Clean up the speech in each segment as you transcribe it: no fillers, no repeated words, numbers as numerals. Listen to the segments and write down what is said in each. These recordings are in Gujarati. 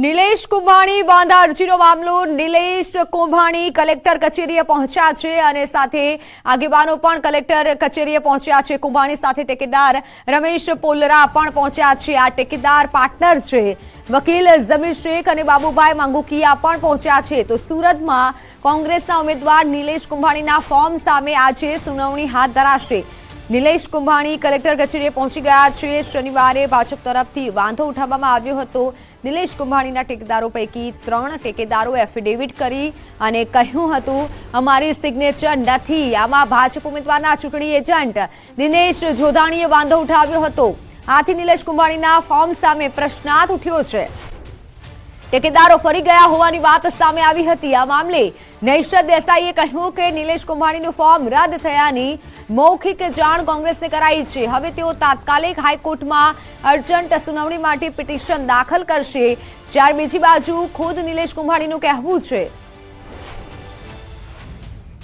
નિલેશ કુંભાણી વાંધા અરજીનો મામલો નિલેશ કુંભાણી કલેક્ટર કચેરીએ પહોંચ્યા છે અને સાથે આગેવાનો પણ કલેક્ટર કચેરીએ પહોંચ્યા છે। કુંભાણી સાથે ટેકેદાર રમેશ પોલરા પણ પહોંચ્યા છે। આ ટેકેદાર પાર્ટનર છે વકીલ જમીર શેખ અને બાબુભાઈ માંગુકિયા પણ પહોંચ્યા છે। તો સુરતમાં કોંગ્રેસના ઉમેદવાર નિલેશ કુંભાણીના ફોર્મ સામે આજે સુનાવણી હાથ ધરાશે। નિલેશ કુંભાણી કલેક્ટર કચેરીએ પહોંચી ગયા છે। શનિવારે ભાજપ તરફથી વાંધો ઉઠાવવામાં આવ્યો હતો। નિલેશ કુંભાણીના ટેકેદારો પૈકી 3 ટેકેદારો એફિડેવિટ કરી અને કહ્યું હતું અમારી સિગ્નેચર નથી। આમાં ભાજપ ઉમેદવારના ચૂંટણી એજન્ટ દિનેશ જોધાણીએ વાંધો ઉઠાવ્યો હતો। આથી નિલેશ કુંભાણીના ફોર્મ સામે પ્રશ્નાર્થ ઉઠ્યો છે। ટેકેદારો ફરી ગયા હોવાની વાત સામે આવી હતી। આ મામલે નૈશદ દેસાઈએ કહ્યું કે નિલેશ કુંભાણીનું ફોર્મ રદ થયાની મૌખિક જાણ કોંગ્રેસને કરાઈ છે। હવે તેઓ તાત્કાલિક હાઈકોર્ટમાં અર્જન્ટ સુનાવણી માટે પિટિશન દાખલ કરશે। જ્યારે બીજી બાજુ ખુદ નિલેશ કુંભાણીનું કહેવું છે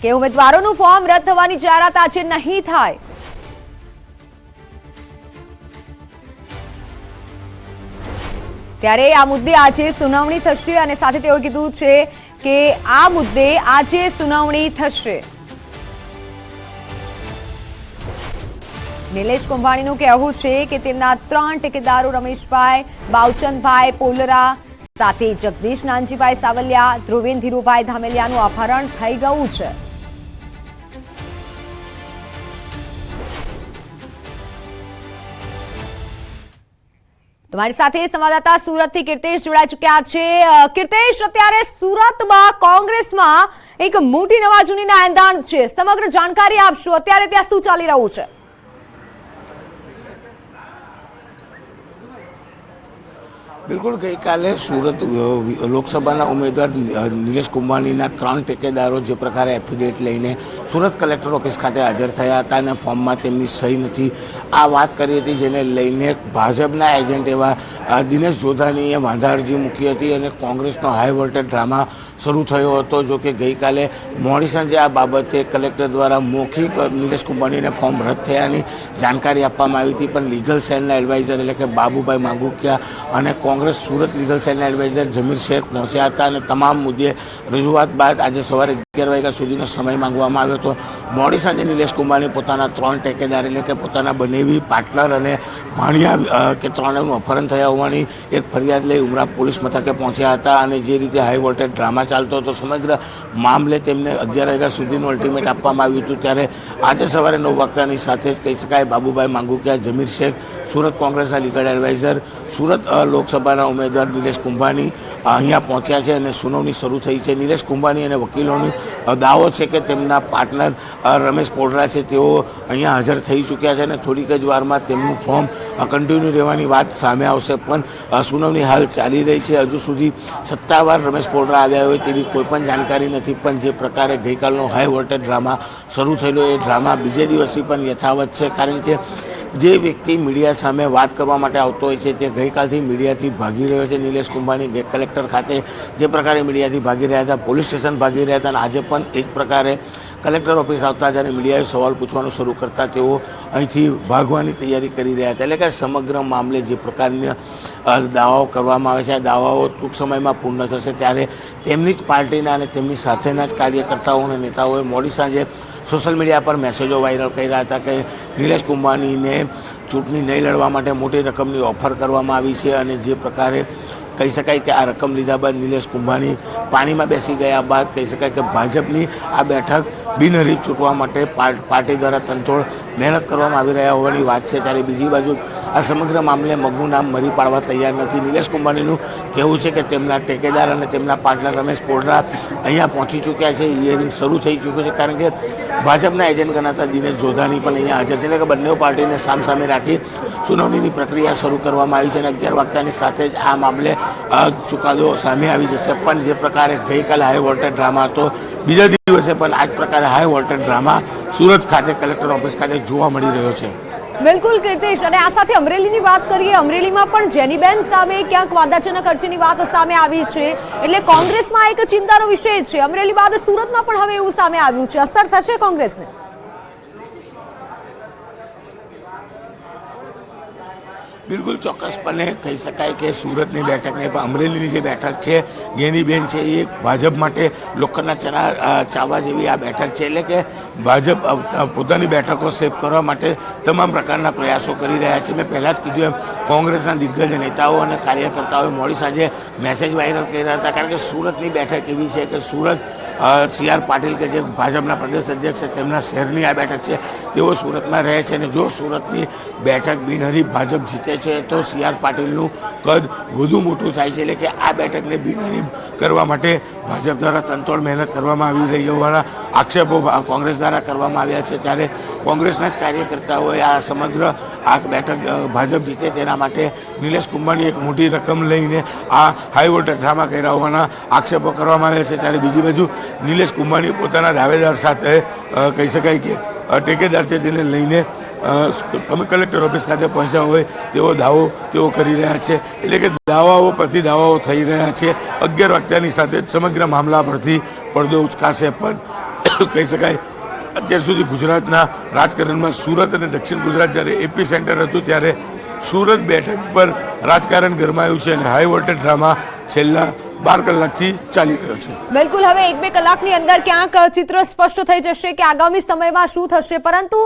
કે ઉમેદવારોનું ફોર્મ રદ થવાની જાહેરાત આજે નહીં થાય। ત્યારે આ મુદ્દે આજે સુનાવણી થશે અને સાથે તેઓએ કીધું છે કે આ મુદ્દે આજે સુનાવણી થશે। નિલેશ કુંભાણીનું કહેવું છે કે તેમના 3 ટેકેદારો રમેશભાઈ બાવચંદભાઈ પોલરા સાથે જગદીશ નાનજીભાઈ સાવલિયા ધ્રુવેન ધીરુભાઈ ધામેલિયાનું અપહરણ થઈ ગયું છે। તમારી સાથે સંવાદદાતા સુરતથી કીર્તેશ જોડાઈ ચૂક્યા છે। કીર્તેશ, અત્યારે સુરતમાં કોંગ્રેસમાં એક મોટી નવાજૂનીના એંધાણ છે। સમગ્ર જાણકારી આપશો, અત્યારે ત્યાં શું ચાલી રહ્યું છે? બિલકુલ, ગઈકાલે સુરત લોકસભાના ઉમેદવાર નિલેશ કુંભાણીના 3 ટેકેદારો જે પ્રકારે એફિડેવિટ લઈને સુરત કલેક્ટર ઓફિસ ખાતે હાજર થયા હતા અને ફોર્મમાં તેમની સહી નથી આ વાત કરી હતી, જેને લઈને ભાજપના એજન્ટ એવા દિનેશ જોધાણીએ વાંધા અરજી મૂકી હતી અને કોંગ્રેસનો હાઈ વોલ્ટેજ ડ્રામા શરૂ થયો હતો। જો કે ગઈકાલે મોડી સાંજે આ બાબતે કલેક્ટર દ્વારા મૌખિક નિલેશ કુંભાણીને ફોર્મ રદ થયાની જાણકારી આપવામાં આવી હતી, પણ લીગલ સેલના એડવાઇઝર એટલે કે બાબુભાઈ માંગુકિયા અને કોંગ્રેસ સુરત લીગલ સેલના એડવાઇઝર જમીર શેખ પહોંચ્યા હતા અને તમામ મુદ્દે રજૂઆત બાદ આજે સવારે 11 વાગ્યા સુધીનો સમય માંગવામાં આવ્યો હતો। મોડી સાંજે નિલેશ કુંભાણી પોતાના 3 ટેકેદાર એટલે કે પોતાના બનેવી પાર્ટનર અને ભાણિયા કે 3નું અપહરણ થયા હોવાની એક ફરિયાદ લઈ ઉમરા પોલીસ મથકે પહોંચ્યા હતા અને જે રીતે હાઈ વોલ્ટેજ ડ્રામા ચાલતો હતો સમગ્ર મામલે તેમને 11 વાગ્યા સુધીનું અલ્ટિમેટ આપવામાં આવ્યું હતું। ત્યારે આજે સવારે 9 વાગ્યાની સાથે જ કહી શકાય બાબુભાઈ માંગુકિયા જમીર શેખ સુરત કોંગ્રેસના લીગલ એડવાઇઝર સુરત લોકસભાના ઉમેદવાર નિલેશ કુંભાણી અહીંયા પહોંચ્યા છે અને સુનાવણી શરૂ થઈ છે। નિલેશ કુંભાણી અને વકીલોનો દાવો છે કે તેમના પાર્ટનર રમેશ પોલરા છે તેઓ અહીંયા હાજર થઈ ચૂક્યા છે અને થોડીક જ વારમાં તેમનું ફોર્મ કન્ટિન્યુ રહેવાની વાત સામે આવશે, પણ સુનાવણી હાલ ચાલી રહી છે। હજુ સુધી સત્તાવાર રમેશ પોલરા આવ્યા હોય તેવી કોઈ પણ જાણકારી નથી, પણ જે પ્રકારે ગઈકાલનો હાઈ વોલ્ટેજ ડ્રામા શરૂ થયેલો એ ડ્રામા બીજે દિવસથી પણ યથાવત છે, કારણ કે જે વ્યક્તિ મીડિયા સામે વાત કરવા માટે આવતો હોય છે તે ગઈકાલથી મીડિયાથી ભાગી રહ્યો છે। નિલેશ કુંભાણી કલેક્ટર ખાતે જે પ્રકારે મીડિયાથી ભાગી રહ્યા હતા, પોલીસ સ્ટેશન ભાગી રહ્યા હતા અને આજે પણ એ જ પ્રકારે કલેક્ટર ઓફિસ આવતા જ્યારે મીડિયાએ સવાલ પૂછવાનું શરૂ કરતા તેઓ અહીંથી ભાગવાની તૈયારી કરી રહ્યા હતા। એટલે કે સમગ્ર મામલે જે પ્રકારના દાવાઓ કરવામાં આવે છે આ દાવાઓ ટૂંક સમયમાં પૂર્ણ થશે, ત્યારે તેમની જ પાર્ટીના અને તેમની સાથેના જ કાર્યકર્તાઓ અને નેતાઓએ મોડી સાંજે સોશિયલ મીડિયા પર મેસેજો વાયરલ કર્યા હતા કે નિલેશ કુંભાણીને ચૂંટણી નહીં લડવા માટે મોટી રકમની ઓફર કરવામાં આવી છે અને જે પ્રકારે કહી શકાય કે આ રકમ લીધા બાદ નિલેશ કુંભાણી પાણીમાં બેસી ગયા બાદ કહી શકાય કે ભાજપની આ બેઠક બિનહરીફ ચૂંટવા માટે પાર્ટી દ્વારા તનતોડ મહેનત કરવામાં આવી રહ્યા હોવાની વાત છે। ત્યારે બીજી બાજુ આ સમગ્ર મામલે મગનું નામ મરી પાડવા તૈયાર નથી। નિલેશ કુંભાણીનું કહેવું છે કે તેમના ટેકેદાર અને તેમના પાર્ટનર રમેશ પોલરા અહીંયા પહોંચી ચૂક્યા છે, હિયરિંગ શરૂ થઈ ચૂક્યું છે, કારણ કે ભાજપના એજન્ટ ગણાતા દિનેશ જોધાણી પણ અહીંયા હાજર છે। એટલે કે બંને પાર્ટીને સામસામે રાખી સુનાવણીની પ્રક્રિયા શરૂ કરવામાં આવી છે અને 11 વાગ્યાની સાથે જ આ મામલે ચુકાદો સામે આવી જશે। પણ જે પ્રકારે ગઈકાલે હાઈ વોલ્ટેજ ડ્રામા હતો, બીજા દિવસે પણ આ જ પ્રકારે હાઈ વોલ્ટેજ ડ્રામા સુરત ખાતે કલેક્ટર ઓફિસ ખાતે જોવા મળી રહ્યો છે। બિલકુલ કીર્તેશ, અને આ સાથે અમરેલીની વાત કરીએ। અમરેલીમાં પણ જેનીબેન સામે ક્યાંક વાદાજનક અરજીની વાત સામે આવી છે, એટલે કોંગ્રેસમાં એક ચિંતાનો વિષય છે। અમરેલી બાદ સુરતમાં પણ હવે એવું સામે આવ્યું છે, અસર થશે કોંગ્રેસને? બિલકુલ ચોક્કસપણે કહી શકાય કે સુરતની બેઠક ને અમરેલીની જે બેઠક છે ગેનીબેન છે એ ભાજપ માટે લોકોના ચાવવા જેવી આ બેઠક છે. એટલે કે ભાજપ પોતાની બેઠકો સેવ કરવા માટે તમામ પ્રકારના પ્રયાસો કરી રહ્યા છે. મેં પહેલાં જ કીધું એમ કોંગ્રેસના દિગ્ગજ નેતાઓ અને કાર્યકર્તાઓએ મોડી સાંજે મેસેજ વાયરલ કર્યા હતા, કારણ કે સુરતની બેઠક એવી છે કે સુરત CR પાટીલ કે જે ભાજપના પ્રદેશ અધ્યક્ષ છે તેમના શહેરની આ બેઠક છે. તેઓ સુરતમાં રહે છે અને જો સુરતની બેઠક બિનહરીફ ભાજપ જીતે છે તો CR પાટીલનું કદ વધુ મોટું થાય છે. એટલે કે આ બેઠકને બિનહરીફ કરવા માટે ભાજપ દ્વારા તનતોડ મહેનત કરવામાં આવી રહી હોવાના આક્ષેપો કોંગ્રેસ દ્વારા કરવામાં આવ્યા છે. ત્યારે કોંગ્રેસના જ કાર્યકર્તાઓએ આ સમગ્ર આ બેઠક ભાજપ જીતે તેના માટે નિલેશ કુંભાણી એક મોટી રકમ લઈને આ હાઈ વોલ્ટેજ ડ્રામા કર્યા હોવાના આક્ષેપો કરવામાં આવ્યા છે. ત્યારે બીજી બાજુ નિલેશ કુંભાણી પોતાના દાવેદાર સાથે કહી શકાય કે ટેકેદાર છે તેને લઈને કલેક્ટર ઓફિસ ખાતે પહોંચ્યા હોય તેવો દાવો તેઓ કરી રહ્યા છે. એટલે કે દાવાઓ પ્રતિ દાવાઓ થઈ રહ્યા છે. 11 વાગ્યાની સાથે જ સમગ્ર મામલા પરથી પડદો ઉચકાશે. પણ કહી શકાય અત્યાર સુધી ગુજરાતના રાજકારણમાં સુરત અને દક્ષિણ ગુજરાત જ્યારે એપી સેન્ટર હતું ત્યારે સુરત બેઠક પર રાજકારણ ગરમાયું છે અને હાઈ વોલ્ટેજ ડ્રામા છેલ્લા 12 કલાકથી ચાલી રહ્યો છે. બિલકુલ, હવે 1-2 કલાકની અંદર ક્યાંક ચિત્ર સ્પષ્ટ થઈ જશે કે આગામી સમયમાં શું થશે. પરંતુ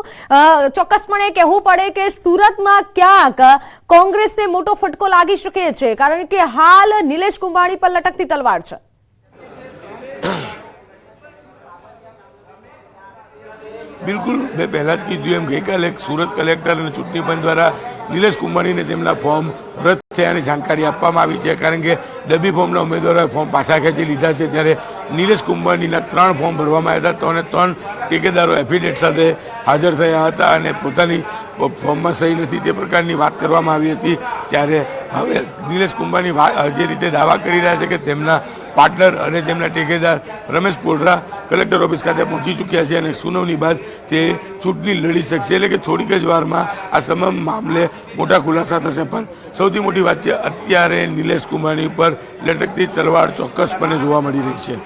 ચોક્કસપણે કહેવું પડે કે સુરતમાં ક્યાંક કોંગ્રેસને મોટો ફટકો લાગી શકે છે, કારણ કે હાલ નિલેશ કુંભાણી પર લટકતી તલવાર છે. બિલકુલ, મેં પહેલાં જ કીધું એમ ગઈકાલે સુરત કલેક્ટર અને ચૂંટણી પંચ દ્વારા નિલેશ કુંભાણીને તેમના ફોર્મ રદ થયાની જાણકારી આપવામાં આવી છે. કારણ કે ડબ્બી ફોર્મના ઉમેદવારોએ ફોર્મ પાછા ખેંચી લીધા છે. ત્યારે નિલેશ કુંભાણીના 3 ફોર્મ ભરવામાં આવ્યા હતા. 3 ઠેકેદારો એફિડેવિટ સાથે હાજર થયા હતા અને પોતાની ફોર્મમાં સહી નથી તે પ્રકારની વાત કરવામાં આવી હતી. ત્યારે હવે નિલેશ કુંભાણી જે રીતે દાવા કરી રહ્યા છે કે તેમના પાર્ટનર અને તેમના ઠેકેદાર રમેશ પોલરા કલેક્ટર ઓફિસ ખાતે પહોંચી ચૂક્યા છે અને સુનાવણી બાદ તે ચૂંટણી લડી શકશે. એટલે કે થોડીક જ વારમાં આ તમામ મામલે મોટા ખુલાસા થશે. પણ સૌથી મોટી વાત છે અત્યારે નિલેશ કુંભાણી ઉપર લટકતી તલવાર ચોક્કસપણે જોવા મળી રહી છે.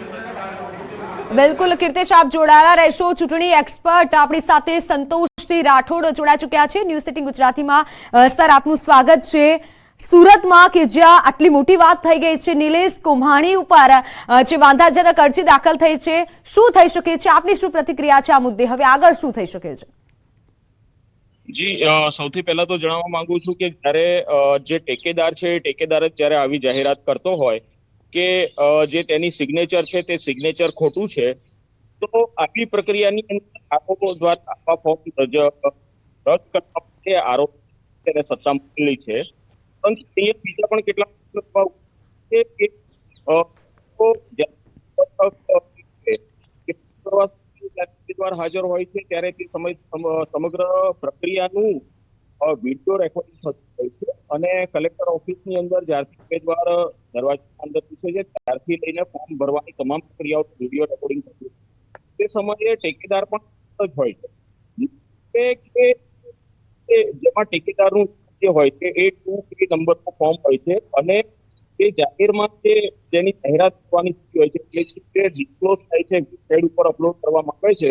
બિલકુલ કીર્તેશ, આપ જોડાયેલા રહેશો. ચૂંટણી એક્સપર્ટ આપણી સાથે સંતોષસિંહ રાઠોડ જોડાઈ ચૂક્યા છે ન્યૂઝ 18 ગુજરાતીમાં. સર, આપનું સ્વાગત છે. સુરતમાં કે જ્યાં આટલી મોટી વાત થઈ ગઈ છે, નિલેશ કુંભાણી ઉપર જે વાંધાજનક અરજી દાખલ થઈ છે, શું થઈ શકે છે? આપની શું પ્રતિક્રિયા છે આ મુદ્દે? હવે આગળ શું થઈ શકે છે? જી, સૌથી પહેલા તો જણાવવા માંગુ છું કે જ્યારે જે ટેકેદાર છે ટેકેદાર જ જ્યારે આવી જાહેરાત કરતો હોય કે જે તેની સિગ્નેચર છે તે સિગ્નેચર ખોટું છે, તો આટલી પ્રક્રિયાની અંદર આરોપો દ્વારા આવા ફોર્મ રદ કરવા માટે આરોપ તેને સત્તા મોકલી છે. પરંતુ બીજા પણ કેટલાક હાજર હોય છે ત્યારે તે સમગ્ર પ્રક્રિયાનું વિડીયો રેકોર્ડિંગ થતું હોય છે અને કલેક્ટર ઓફિસની અંદર જ્યારથી ઉમેદવાર દરવાજા અંદર પૂછે છે ત્યારથી લઈને ફોર્મ ભરવાની તમામ પ્રક્રિયાઓ વિડીયો રેકોર્ડિંગ થતું હોય તે સમયે ટેકેદાર પણ જ હોય છે કે જેમાં ટેકેદારનું જે હોય છે એ 2 નંબરનું ફોર્મ હોય છે અને એ જાહેરમાં જેની જાહેરાત કરવાની હોય છે એટલે ડિસ્ક્લોઝ થાય છે, વેબસાઇટ ઉપર અપલોડ કરવામાં આવે છે,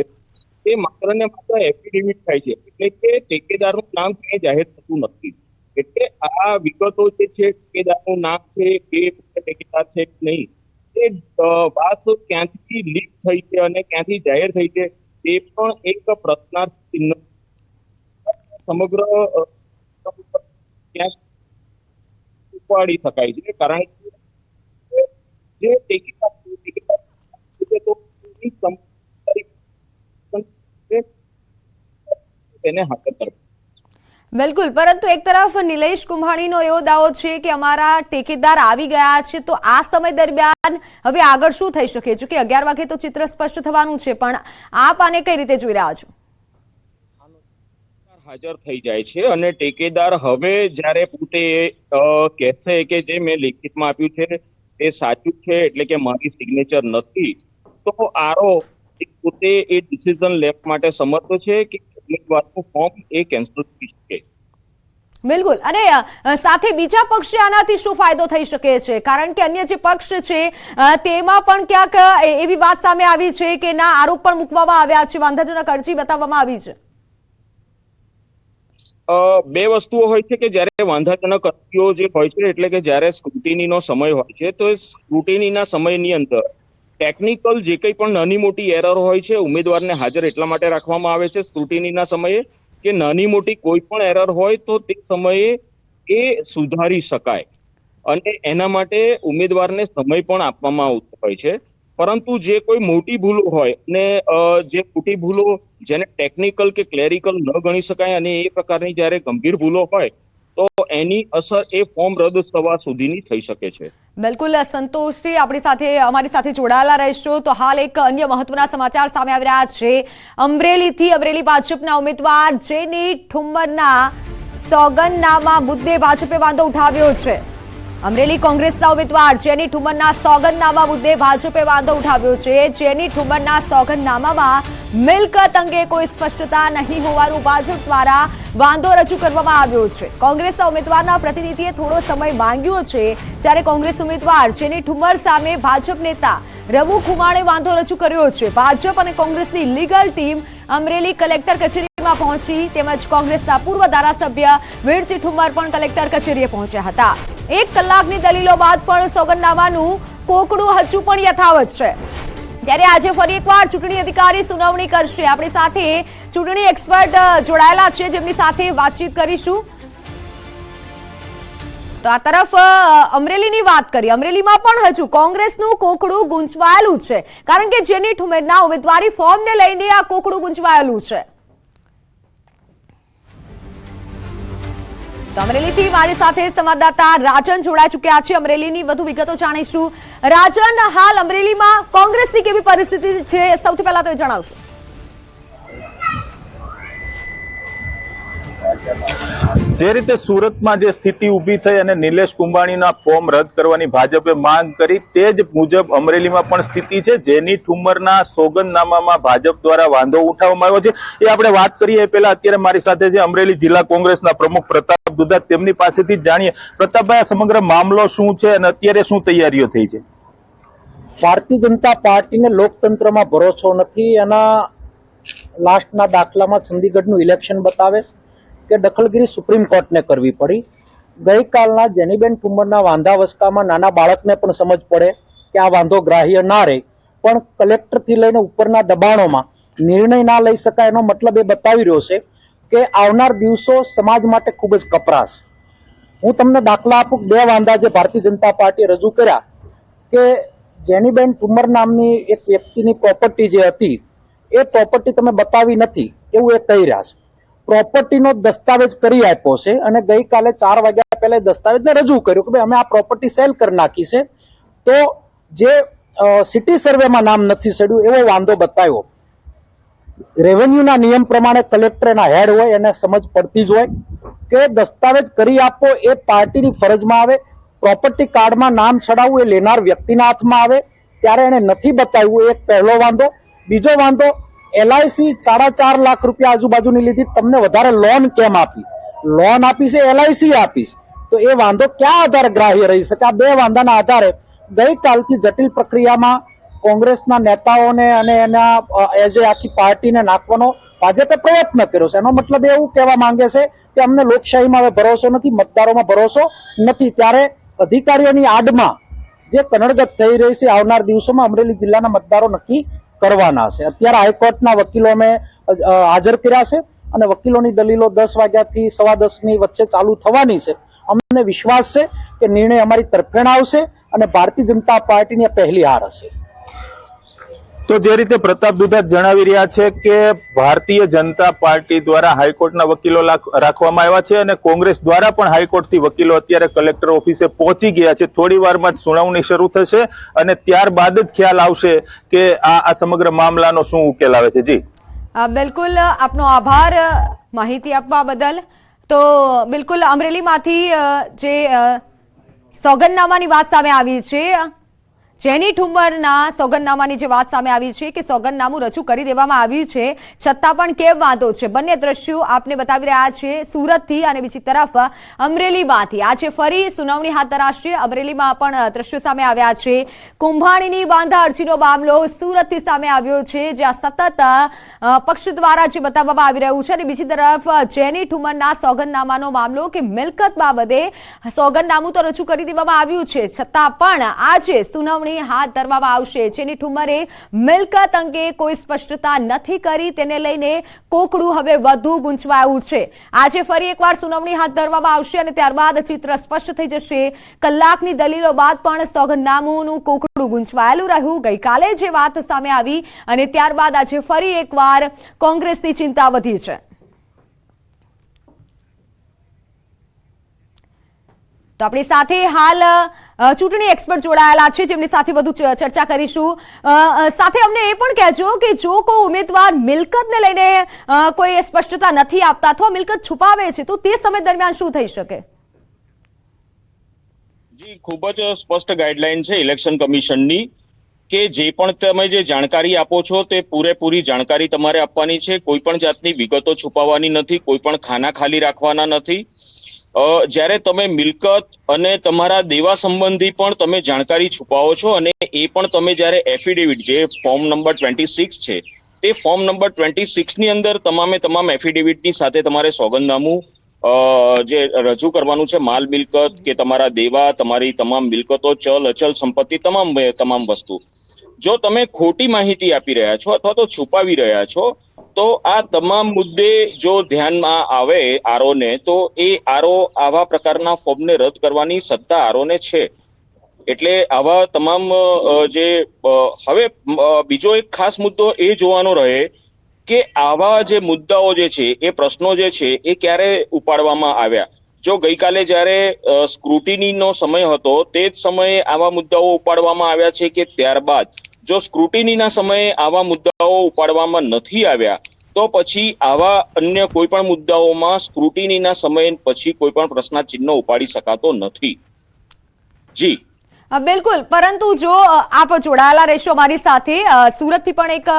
એ માત્ર ને માત્ર એફિડેવિટ થાય છે. એટલે કે ટેકેદારનું નામ ક્યાંય જાહેર થતું નથી. એટલે આ વિગતો જે છે ટેકેદારનું નામ છે એ ટેકેદાર છે કે નહીં, એ વાત ક્યાંથી લીક થઈ છે અને ક્યાંથી જાહેર થઈ છે એ પણ એક પ્રશ્નાર્થ ચિહ્ન સમગ્ર ક્યાંક ઉપાડી શકાય છે. કારણ કે જે ટેકેદાર તેને હાથે કરવું. બિલકુલ, પરંતુ એક તરફ નિલેશ કુંભાણીનો એવો દાવો છે કે અમારા ટેકેદાર આવી ગયા છે, તો આ સમય દરમિયાન હવે આગળ શું થઈ શકે છે? કે 11 વાગે તો ચિત્ર સ્પષ્ટ થવાનું છે, પણ આપ આને કઈ રીતે જોઈ રહ્યા છો? હાજર થઈ જાય છે અને ટેકેદાર હવે જ્યારે પોતે કહેશે કે જે મેં લેખિતમાં આપ્યું છે તે સાચું છે, એટલે કે મારી સિગ્નેચર નથી, તો પોતે એ ડિસિઝન લેવા માટે સમર્થ છે કે ઉમેદવારનું ફોર્મ એ કેન્સલ થઈ શકે. બિલકુલ, અને સાથે બીજા પક્ષે આનાથી શું ફાયદો થઈ શકે છે? કારણ કે અન્ય જે પક્ષ છે તેમાં પણ ક્યાંક એવી વાત સામે આવી છે કે ના, આરોપ પણ મૂકવામાં આવ્યા છે, વાંધાજનક અરજી બતાવવામાં આવી છે. બે વસ્તુઓ હોય છે કે જ્યારે વાંધાજનક અરજીઓ જે હોય છે, એટલે કે જ્યારે સ્ક્રુટિનીનો સમય હોય છે, તો એ સ્ક્રુટિનીના સમયની અંદર ટેકનિકલ જે કંઈ પણ નાની મોટી એરર હોય છે ઉમેદવારને હાજર એટલા માટે રાખવામાં આવે છે સ્ક્રુટિનીના સમયે કે નાની મોટી કોઈ પણ એરર હોય તો તે સમયે એ સુધારી શકાય અને એના માટે ઉમેદવારને સમય પણ આપવામાં આવતો હોય છે. પરંતુ જે કોઈ મોટી ભૂલો હોય અને જે મોટી ભૂલો જેને ટેકનિકલ કે ક્લેરિકલ ન ગણી શકાય અને એ પ્રકારની જ્યારે ગંભીર ભૂલો હોય તો એની અસર એ ફોર્મ રદ થવા સુધીની થઈ શકે છે. બિલકુલ સંતોષજી, અમારી સાથે જોડાયેલા રહેશો. તો હાલ એક અન્ય મહત્વના સમાચાર સામે આવી રહ્યા છે. અમરેલી ભાજપના ઉમેદવાર જેની ઠુમ્મરના સોગંદનામા મુદ્દે ભાજપે વાંધો ઉઠાવ્યો છે. અમરેલી કોંગ્રેસના ઉમેદવાર જેની ઠુમ્મરના સોગંદનામા મુદ્દે ભાજપે વાંધો ઉઠાવ્યો છે. જેની ઠુમ્મરના સોગંદનામામાં મિલકત અંગે કોઈ સ્પષ્ટતા નહીં હોવાનું ભાજપ દ્વારા વાંધો રજૂ કરવામાં આવ્યો છે. કોંગ્રેસના ઉમેદવારના પ્રતિનિધિએ થોડો સમય માંગ્યો છે, જ્યારે કોંગ્રેસ ઉમેદવાર જેની ઠુમ્મર સામે ભાજપ નેતા રઘુ ખુમાણે વાંધો રજૂ કર્યો છે. ભાજપ અને કોંગ્રેસની લીગલ ટીમ અમરેલી કલેક્ટર કચેરીમાં પહોંચી, તેમજ કોંગ્રેસના પૂર્વ ધારાસભ્ય વીરજી ઠુમ્મર પણ કલેક્ટર કચેરીએ પહોંચ્યા હતા. 1 કલાકની દલીલો બાદ પણ સોગંદનામાનું કોકડું હજુ પણ યથાવત છે. ત્યારે આજે ફરી એકવાર ચૂંટણી અધિકારી સુનાવણી કરશે. આપણી સાથે ચૂંટણી એક્સપર્ટ જોડાયેલા છે, જેમની સાથે વાતચીત કરીશું. તો આ તરફ અમરેલીની વાત કરીએ. અમરેલીમાં પણ હજુ કોંગ્રેસનું કોકડું ગૂંચવાયેલું છે, કારણ કે જેની ઠુમ્મરના ઉમેદવારી ફોર્મને લઈને આ કોકડું ગૂંચવાયેલું છે. તો અમરેલીથી મારી સાથે સંવાદદાતા રાજન જોડાઈ ચૂક્યા છે. અમરેલીની વધુ વિગતો જાણીશું. રાજન, હાલ અમરેલીમાં કોંગ્રેસની કેવી પરિસ્થિતિ છે, સૌથી પહેલા તો એ જણાવશો. જે રીતે સુરતમાં જે સ્થિતિ ઊભી થઈ અને નિલેશ કુંભાણીના ફોર્મ રદ કરવાની ભાજપે માંગ કરી, તે જ મુજબ અમરેલીમાં પણ સ્થિતિ છે. જેની ઠુમ્મરના સોગંદનામામાં ભાજપ દ્વારા વાંધો ઉઠાવવામાં આવ્યો છે. એ આપણે વાત કરીએ એ પહેલા અત્યારે મારી સાથે જે અમરેલી જિલ્લા કોંગ્રેસના પ્રમુખ પ્રતાપ દુધા, તેમની પાસેથી જ જાણીએ. પ્રતાપભાઈ, સમગ્ર મામલો શું છે અને અત્યારે શું તૈયારીઓ થઈ છે? ભારતીય જનતા પાર્ટીને લોકતંત્રમાં ભરોસો નથી. એના લાસ્ટના દાખલામાં ચંદીગઢનું ઇલેક્શન બતાવે કે દખલગીરી સુપ્રીમ કોર્ટને કરવી પડી. ગઈકાલના જેનીબેન ઠુમ્મરના વાંધાવસ્કામાં નાના બાળકને પણ સમજ પડે કે આ વાંધો ગ્રાહ્ય ના રહે, પણ કલેક્ટરથી લઈને ઉપરના દબાણોમાં નિર્ણય ના લઈ શકાય. એનો મતલબ એ બતાવી રહ્યો છે કે આવનાર દિવસો સમાજ માટે ખૂબ જ કપરાશ. હું તમને દાખલા આપું. 2 વાંધા જે ભારતીય જનતા પાર્ટીએ રજૂ કર્યા કે જેનીબેન ઠુમ્મર નામની એક વ્યક્તિની પ્રોપર્ટી જે હતી એ પ્રોપર્ટી તમે બતાવી નથી એવું એ કહી રહ્યા છે. પ્રોપર્ટીનો દસ્તાવેજ કરી આપ્યો છે અને ગઈકાલે 4 વાગ્યા પહેલા દસ્તાવેજને રજૂ કર્યું કે ભાઈ અમે આ પ્રોપર્ટી સેલ કરી નાખી છે. તો જે સિટી સર્વેમાં નામ નથી ચડ્યું એવો વાંધો બતાવ્યો. રેવન્યુના નિયમ પ્રમાણે કલેક્ટરના હેડ હોય એને સમજ પડતી જ હોય કે દસ્તાવેજ કરી આપો એ પાર્ટીની ફરજમાં આવે. પ્રોપર્ટી કાર્ડમાં નામ ચડાવવું એ લેનાર વ્યક્તિના હાથમાં આવે, ત્યારે એને નથી બતાવ્યું. એક પહેલો વાંધો. બીજો વાંધો, LIC 4.5 લાખ રૂપિયા આજુબાજુની લીધી, તમને વધારે લોન કેમ આપી? લોન આપી છે LIC આપીશ, તો એ વાંધો ક્યાં આધારે ગ્રાહ્ય રહી શકે? આ 2 વાંધાના આધારે ગઈકાલથી જટિલ પ્રક્રિયામાં કોંગ્રેસના નેતાઓને અને એના એજ એ આખી પાર્ટીને નાખવાનો ભાજપે પ્રયત્ન કર્યો છે. એનો મતલબ એવું કહેવા માંગે છે કે અમને લોકશાહીમાં હવે ભરોસો નથી, મતદારોમાં ભરોસો નથી. ત્યારે અધિકારીઓની આડમાં જે કનડગત થઈ રહી છે આવનાર દિવસોમાં અમરેલી જિલ્લાના મતદારો નક્કી કરવાના છે. અત્યારે હાઈકોર્ટના વકીલો અમે હાજર કર્યા છે અને વકીલોની દલીલો 10 વાગ્યાથી 10:15 વચ્ચે ચાલુ થવાની છે. અમને વિશ્વાસ છે કે નિર્ણય અમારી તરફેણ આવશે અને ભારતીય જનતા પાર્ટીની પહેલી હાર હશે. તો જે રીતે પ્રતાપ દુધા જણાવી રહ્યા છે કે ભારતીય જનતા પાર્ટી દ્વારા હાઈકોર્ટના વકીલો રાખવામાં આવ્યા છે અને કોંગ્રેસ દ્વારા પણ હાઈકોર્ટથી વકીલો અત્યારે કલેક્ટર ઓફિસે પહોંચી ગયા છે. થોડી વારમાં જ સુનાવણી શરૂ થશે અને ત્યારબાદ જ ખ્યાલ આવશે કે આ સમગ્ર મામલાનો શું ઉકેલ આવે છે. જી બિલકુલ, આપનો આભાર માહિતી આપવા બદલ. તો બિલકુલ અમરેલીમાંથી જે સોગંદનામાની વાત સામે આવી છે, જેની ઠુમ્મરના સોગંદનામાની જે વાત સામે આવી છે કે સોગંદનામું રજૂ કરી દેવામાં આવ્યું છે છતાં પણ કેમ વાંધો છે, બંને દ્રશ્યો આપને બતાવી રહ્યા છે સુરતથી અને બીજી તરફ અમરેલીમાંથી. આજે ફરી સુનાવણી હાથ ધરાશે. અમરેલીમાં પણ દ્રશ્યો સામે આવ્યા છે. કુંભાણીની વાંધા અરજીનો મામલો સુરતથી સામે આવ્યો છે, જ્યાં સતત પક્ષ દ્વારા જે બતાવવામાં આવી રહ્યું છે, અને બીજી તરફ જેની ઠુમ્મરના સોગંદનામાનો મામલો કે મિલકત બાબતે સોગંદનામું તો રજૂ કરી દેવામાં આવ્યું છે, છતાં પણ આજે સુનાવણી હાથ ધરવામાં આવશે. જેની ઠુમ્મરે મિલકત અંગે કોઈ સ્પષ્ટતા નથી કરી, તેને લઈને કોકડું હવે વધુ ગૂંચવાયું છે. આજે ફરી એકવાર સુનાવણી હાથ ધરવામાં આવશે અને ત્યારબાદ ચિત્ર સ્પષ્ટ થઈ જશે. કલાકની દલીલો બાદ પણ સોગંદનામુંનું કોકડું ગૂંચવાયેલું રહ્યું. ગઈકાલે જે વાત સામે આવી અને ત્યારબાદ આજે ફરી એકવાર કોંગ્રેસની ચિંતા વધી છે. તો આપણી સાથે હાલ ચૂંટણી એક્સપર્ટ જોડાયેલા છે, જેમની સાથે વધુ ચર્ચા કરીશું. સાથે અમને એ પણ કહેજો કે જો કોઈ ઉમેદવાર મિલકતને લઈને કોઈ સ્પષ્ટતા નથી આપતા અથવા મિલકત છુપાવે છે, તો તે સમય દરમિયાન શું થઈ શકે? જી, ખૂબ જ સ્પષ્ટ ગાઈડલાઈન છે ઇલેક્શન કમિશનની કે જે પણ તમે જે જાણકારી આપો છો તે પૂરેપૂરી જાણકારી તમારે આપવાની છે. કોઈ પણ જાતની વિગતો છુપાવવાની નથી, કોઈ પણ ખાના ખાલી રાખવાના નથી. જ્યારે તમે મિલકત અને તમારા દેવા સંબંધી પણ તમે જાણકારી છુપાવો છો અને એ પણ તમે જ્યારે એફિડેવિટ જે ફોર્મ નંબર 26 છે તે ફોર્મ નંબર 26 ની અંદર તમામ એફિડેવિટની સાથે તમારે સોગંદનામું જે રજૂ કરવાનું છે, માલ મિલકત કે તમારા દેવા, તમારી તમામ મિલકતો, ચલ અચલ સંપત્તિ, તમામ વસ્તુ. જો તમે ખોટી માહિતી આપી રહ્યા છો અથવા તો છુપાવી રહ્યા છો તો આ તમામ મુદ્દે જો ધ્યાનમાં આવે આરઓને, તો એ આરઓ આવા પ્રકારના ફોર્મને રદ કરવાની સત્તા આરઓને છે. એટલે આવા તમામ જે હવે બીજો એક ખાસ મુદ્દો એ જોવાનો રહે કે આવા જે મુદ્દાઓ જે છે, એ પ્રશ્નો જે છે એ ક્યારે ઉપાડવામાં આવ્યા. જો ગઈકાલે જ્યારે સ્ક્રુટિનીનો સમય હતો તે જ સમયે આવા મુદ્દાઓ ઉપાડવામાં આવ્યા છે કે ત્યારબાદ? જો સ્ક્રુટિનીના સમયે આવા મુદ્દાઓ ઉપાડવામાં નથી આવ્યા તો પછી આવા અન્ય કોઈ પણ મુદ્દાઓમાં સ્ક્રુટિનીના સમય પછી કોઈ પણ પ્રશ્નાચિહ્ન ઉપાડી શકાતો નથી. જી બિલકુલ, પરંતુ જો આપ જોડાયેલા રહેશો મારી સાથે, સુરતથી પણ એક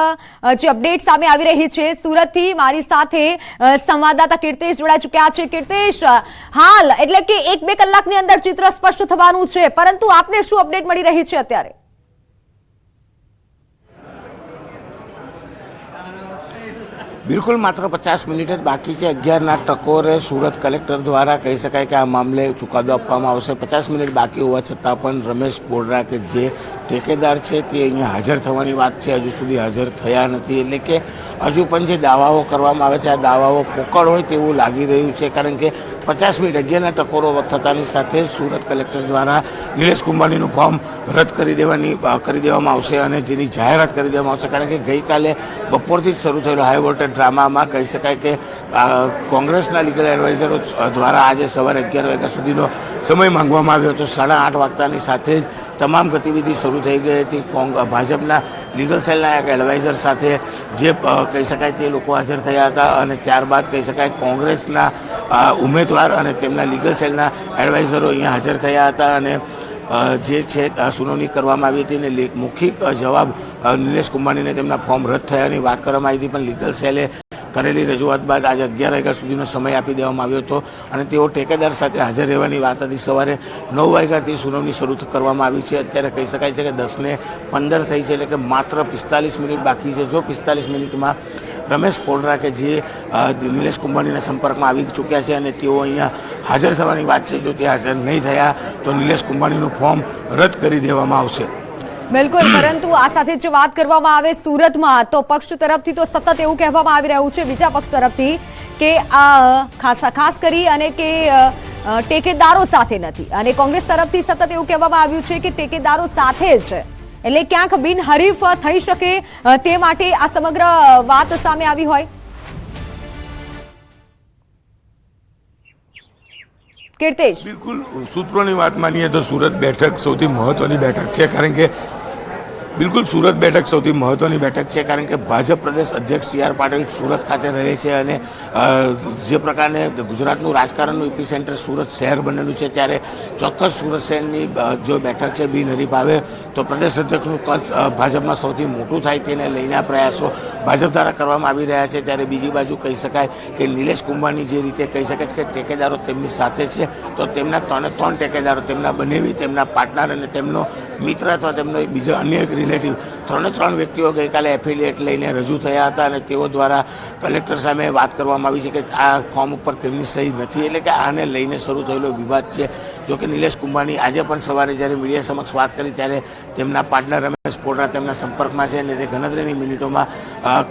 જે અપડેટ સામે આવી રહી છે. સુરતથી મારી સાથે સંવાદદાતા કીર્તેશ જોડાઈ ચૂક્યા છે. કીર્તેશ, હાલ એટલે કે 1-2 કલાકની અંદર ચિત્ર સ્પષ્ટ થવાનું છે, પરંતુ આપને શું અપડેટ મળી રહી છે અત્યારે? બિલકુલ માત્ર 50 મિનિટ જ બાકી છે. 11ના ટકોરે સુરત કલેક્ટર દ્વારા કહી શકાય કે આ મામલે ચુકાદો આપવામાં આવશે. 50 મિનિટ બાકી હોવા છતાં પણ રમેશ પોડરા કે જે ઠેકેદાર છે તે અહીંયા હાજર થવાની વાત છે, હજુ સુધી હાજર થયા નથી. એટલે કે હજુ પણ જે દાવાઓ કરવામાં આવે છે આ દાવાઓ પોકળ હોય તેવું લાગી રહ્યું છે, કારણ કે 50 મિનિટ 11ના ટકોરો થતાની સાથે સુરત કલેક્ટર દ્વારા નિલેશ કુંભાણીનું ફોર્મ રદ કરી દેવામાં આવશે અને જેની જાહેરાત કરી દેવામાં આવશે. કારણ કે ગઈકાલે બપોરથી જ શરૂ થયેલો હાઈ વોલ્ટેજ ડ્રામામાં કહી શકાય કે કોંગ્રેસના લીગલ એડવાઇઝરો દ્વારા આજે સવારે 11 વાગ્યા સુધીનો સમય માંગવામાં આવ્યો હતો. 8:30 વાગતાની સાથે જ તમામ ગતિવિધિ શરૂ થઈ ગઈ હતી. ભાજપના લીગલ સેલના એક એડવાઇઝર સાથે જે કહી શકાય તે લોકો હાજર થયા હતા અને ત્યારબાદ કહી શકાય કોંગ્રેસના ઉમેદવાર અને તેમના લીગલ સેલના એડવાઇઝરો અહીંયા હાજર થયા હતા અને જે છે સુનાવણી કરવામાં આવી હતી અને મૌખિક જવાબ નિલેશ કુંભાણીને તેમના ફોર્મ રદ થયાની વાત કરવામાં આવી હતી, પણ લીગલ સેલે કરેલી રજૂઆત બાદ આજે 11 વાગ્યા સુધીનો સમય આપી દેવામાં આવ્યો હતો અને તેઓ ઠેકેદાર સાથે હાજર રહેવાની વાત હતી. સવારે 9 વાગ્યાથી સુનાવણી શરૂ કરવામાં આવી છે. અત્યારે કહી શકાય છે કે 10:15 થઈ છે, એટલે કે માત્ર 45 મિનિટ બાકી છે. જો 45 મિનિટમાં રમેશ પોડરા કે જે નિલેશ કુંભાણીના સંપર્કમાં આવી ચૂક્યા છે અને તેઓ અહીંયા હાજર થવાની વાત છે, જો તે હાજર નહીં થયા તો નિલેશ કુંભાણીનું ફોર્મ રદ કરી દેવામાં આવશે. બિલકુલ, પરંતુ આ સાથે જો વાત કરવામાં આવે સુરતમાં, તો પક્ષ તરફથી તો સતત એવું કહેવામાં આવી રહ્યું છે બીજા પક્ષ તરફથી કે આ ખાસ કરી અને કે ટેકેદારો સાથે નથી, અને કોંગ્રેસ તરફથી સતત એવું કહેવામાં આવ્યું છે કે ટેકેદારો સાથે છે. એટલે ક્યાંક બિનહરીફ થઈ શકે તે માટે આ સમગ્ર વાત સામે આવી હોય. કીર્તેશ, બિલકુલ સૂત્રોની વાત માનીએ તો સુરત બેઠક સૌથી મહત્વની બેઠક છે, કારણ કે બિલકુલ સુરત બેઠક સૌથી મહત્વની બેઠક છે, કારણ કે ભાજપ પ્રદેશ અધ્યક્ષ સી.આર. પાટીલ સુરત ખાતે રહે છે અને જે પ્રકારે ગુજરાતનું રાજકારણનું એપિસેન્ટર સુરત શહેર બનેલું છે, ત્યારે ચોક્કસ સુરત શહેરની જો બેઠક છે બિનહરીફ આવે તો પ્રદેશ અધ્યક્ષનું કદ ભાજપમાં સૌથી મોટું થાય તેને લઈને આ પ્રયાસો ભાજપ દ્વારા કરવામાં આવી રહ્યા છે. ત્યારે બીજી બાજુ કહી શકાય કે નિલેશ કુંભાણી જે રીતે કહી શકે છે કે ટેકેદારો તેમની સાથે છે, તો તેમના ત્રણ ટેકેદારો, તેમના બનેવી, તેમના પાર્ટનર અને તેમનો મિત્ર અથવા તેમનો એક બીજો અન્ય એક રિલેટિવ, ત્રણ વ્યક્તિઓ ગઈકાલે એફિલિએટ લઈને રજૂ થયા હતા અને તેઓ દ્વારા કલેક્ટર સામે વાત કરવામાં આવી છે કે આ ફોર્મ ઉપર તેમની સહી નથી, એટલે કે આને લઈને શરૂ થયેલો વિવાદ છે. જો કે નિલેશ કુંભાણી આજે પણ સવારે જ્યારે મીડિયા સમક્ષ વાત કરી ત્યારે તેમના પાર્ટનર રમેશ પોડરા તેમના સંપર્કમાં છે અને તે ગણતરીની મિનિટોમાં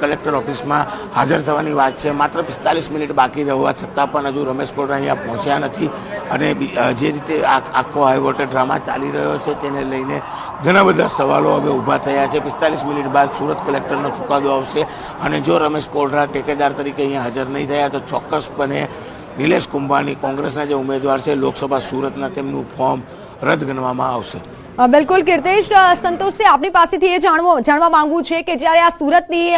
કલેક્ટર ઓફિસમાં હાજર થવાની વાત છે. માત્ર 45 મિનિટ બાકી રહેવા છતાં પણ હજુ રમેશ પોડરા અહીંયા પહોંચ્યા નથી અને જે રીતે આખો હાઈ વોલ્ટેજ ડ્રામા ચાલી રહ્યો છે તેને લઈને ઘણા બધા સવાલો હવે ઊભા થયા છે. 45 મિનિટ બાદ સુરત કલેક્ટરનો ચુકાદો આવશે અને જો રમેશ પોડરા ટેકેદાર તરીકે અહીંયા હાજર નહીં થયા તો ચોક્કસપણે નિલેશ કુંભાણી કોંગ્રેસના જે ઉમેદવાર છે લોકસભા સુરતના તેમનું ફોર્મ રદ ગણવામાં આવશે. બિલકુલ કીર્તેશ, સંતોષે આપની પાસેથી એ જાણવા માંગવું છે કે જ્યારે આ સુરતની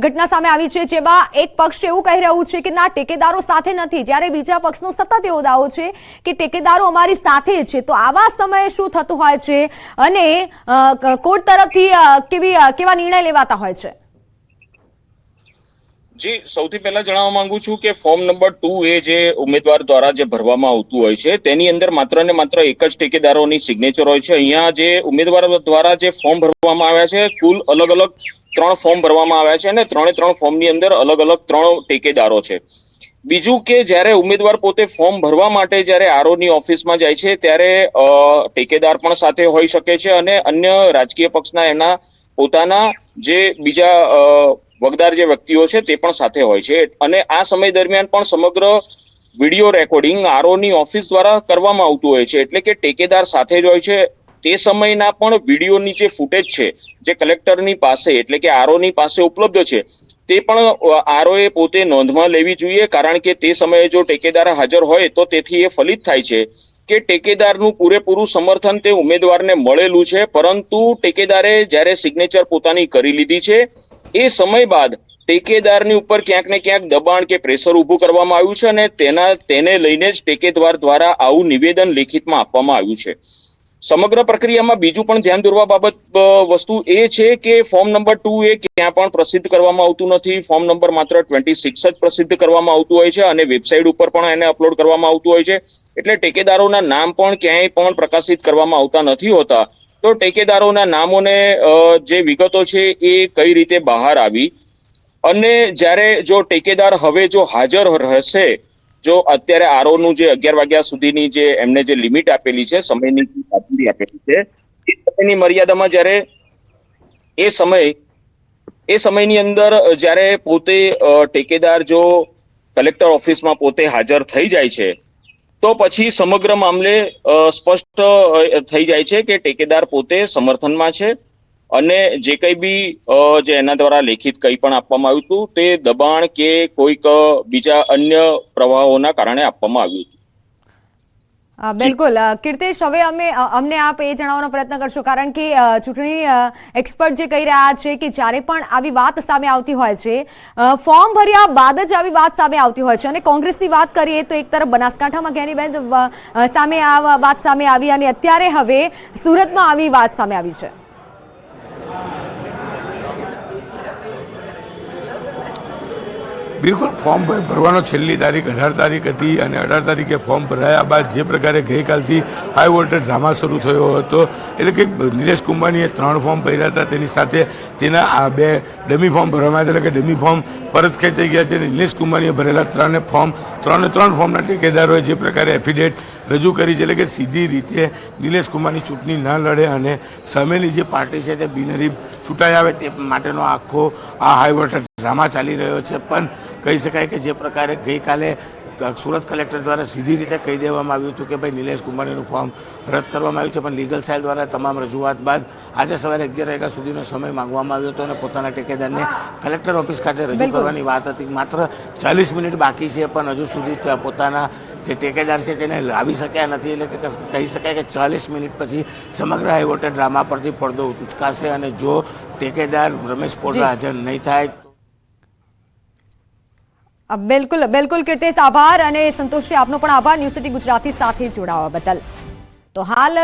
ઘટના સામે આવી છે, જેમાં એક પક્ષ એવું કહી રહ્યું છે કે ના ટેકેદારો સાથે નથી, જ્યારે બીજા પક્ષનો સતત એવો દાવો છે કે ટેકેદારો અમારી સાથે છે, તો આવા સમયે શું થતું હોય છે અને કોર્ટ તરફથી કેવા નિર્ણય લેવાતા હોય છે? જી, સૌથી પહેલા જણાવવા માંગુ છું કે ફોર્મ નંબર 2A જે ઉમેદવાર દ્વારા જે ભરવામાં આવતું હોય છે તેની અંદર માત્ર ને માત્ર એક જ ટેકેદારોની સિગ્નેચર હોય છે. અહીંયા જે ઉમેદવાર દ્વારા જે ફોર્મ ભરવામાં આવ્યા છે, કુલ અલગ અલગ 3 ફોર્મ ભરવામાં આવ્યા છે અને 3 ફોર્મની અંદર અલગ અલગ 3 ટેકેદારો છે. બીજું કે જ્યારે ઉમેદવાર પોતે ફોર્મ ભરવા માટે જ્યારે આરઓની ઓફિસમાં જાય છે ત્યારે ટેકેદાર પણ સાથે હોઈ શકે છે અને અન્ય રાજકીય પક્ષના એના પોતાના જે બીજા વગદાર જે વ્યક્તિઓ છે તે પણ સાથે હોય છે અને આ સમય દરમિયાન પણ સમગ્ર વિડીયો રેકોર્ડિંગ આરઓની ઓફિસ દ્વારા કરવામાં આવતું હોય છે, એટલે કે ટેકેદાર સાથે જ હોય છે. તે સમયના પણ વિડીયોની જે ફૂટેજ છે જે કલેક્ટરની પાસે એટલે કે આરઓની પાસે ઉપલબ્ધ છે તે પણ આરઓએ પોતે નોંધમાં લેવી જોઈએ, કારણ કે તે સમયે જો ટેકેદાર હાજર હોય તો તેથી એ ફલિત થાય છે કે ટેકેદારનું પૂરેપૂરું સમર્થન તે ઉમેદવારને મળેલું છે, પરંતુ ટેકેદારે જ્યારે સિગ્નેચર પોતાની કરી લીધી છે એ સમય બાદ ટેકેદારની ઉપર ક્યાંક ને ક્યાંક દબાણ કે પ્રેશર ઊભું કરવામાં આવ્યું છે અને તેને લઈને જ ટેકેદાર દ્વારા આવું નિવેદન લેખિતમાં આપવામાં આવ્યું છે. સમગ્ર પ્રક્રિયામાં બીજું પણ ધ્યાન દોરવા બાબત વસ્તુ એ છે કે ફોર્મ નંબર 2A ક્યાં પણ પ્રસિદ્ધ કરવામાં આવતું નથી. ફોર્મ નંબર માત્ર 26 જ પ્રસિદ્ધ કરવામાં આવતું હોય છે અને વેબસાઇટ ઉપર પણ એને અપલોડ કરવામાં આવતું હોય છે, એટલે ટેકેદારોના નામ પણ ક્યાંય પણ પ્રકાશિત કરવામાં આવતા નથી હોતા. તો ટેકેદારોના નામોને જે વિગતો છે એ કઈ રીતે બહાર આવી અને જ્યારે જો ટેકેદાર હવે જો હાજર રહેશે, જો અત્યારે આરઓનું જે 11 વાગ્યા સુધીની જે એમને જે લિમિટ આપેલી છે, સમયની કામગીરી આપેલી છે, એ સમયની મર્યાદામાં જ્યારે એ સમયની અંદર જ્યારે પોતે ટેકેદાર જો કલેક્ટર ઓફિસમાં પોતે હાજર થઈ જાય છે તો પછી સમગ્ર મામલે સ્પષ્ટ થઈ જાય છે કે ટેકેદાર પોતે સમર્થનમાં છે અને જે કંઈ બી જે એના દ્વારા લેખિત કંઈ પણ આપવામાં આવ્યું હતું તે દબાણ કે કોઈક બીજા અન્ય પ્રવાહોના કારણે આપવામાં આવ્યું હતું. બિલકુલ કીર્તેશ, હવે અમને આપ એ જણાવવાનો પ્રયત્ન કરશો, કારણ કે ચૂંટણી એક્સપર્ટ જે કહી રહ્યા છે કે જ્યારે પણ આવી વાત સામે આવતી હોય છે, ફોર્મ ભર્યા બાદ જ આવી વાત સામે આવતી હોય છે અને કોંગ્રેસની વાત કરીએ તો એક તરફ બનાસકાંઠામાં જ્ઞાનીબેન સામે આ વાત સામે આવી અને અત્યારે હવે સુરતમાં આવી વાત સામે આવી છે. બિલકુલ ફોર્મ ભરવાનો છેલ્લી તારીખ 18 તારીખ હતી અને 18 તારીખે ફોર્મ ભરાયા બાદ જે પ્રકારે ગઈકાલથી હાઈ વોલ્ટેજ ડ્રામા શરૂ થયો હતો, એટલે કે નિલેશ કુંભાણીએ 3 ફોર્મ ભર્યા હતા, તેની સાથે તેના આ 2 ડમી ફોર્મ ભરવામાં આવ્યા, એટલે કે ડમી ફોર્મ પરત ખેંચાઈ ગયા છે. નિલેશ કુંભાણીએ ભરેલા 3 ફોર્મના ટેકેદારોએ જે પ્રકારે એફિડેવિટ રજૂ કરી છે, એટલે કે સીધી રીતે નિલેશ કુંભાણી ચૂંટણી ન લડે અને સામેની જે પાર્ટી છે તે બિનહરીફ ચૂંટાઈ આવે તે માટેનો આખો આ હાઈ વોલ્ટેજ ડ્રામા ચાલી રહ્યો છે. પણ કહી શકાય કે જે પ્રકારે ગઈકાલે સુરત કલેક્ટર દ્વારા સીધી રીતે કહી દેવામાં આવ્યું હતું કે ભાઈ નિલેશ કુંભાણીનું ફોર્મ રદ કરવામાં આવ્યું છે, પણ લીગલ સેલ દ્વારા તમામ રજૂઆત બાદ આજે સવારે 11 વાગ્યા સુધીનો સમય માંગવામાં આવ્યો હતો અને પોતાના ટેકેદારને કલેક્ટર ઓફિસ ખાતે રજૂ બિલકુલ. કરવાની વાત હતી. માત્ર 40 મિનિટ બાકી છે, પણ હજુ સુધી પોતાના જે ટેકેદાર છે તેને લાવી શક્યા નથી. એટલે કે કહી શકાય કે 40 મિનિટ પછી સમગ્ર હાઈકોર્ટે ડ્રામા પરથી પડદો ઉચકાશે અને જો ટેકેદાર રમેશ પોડરા હાજર નહીં થાય બિલકુલ બિલકુલ કીર્તિશ, આભાર. અને સંતોષજી, આપનો પણ આભાર ન્યૂઝ સિટી ગુજરાતી સાથે જોડાવા બદલ. તો હાલ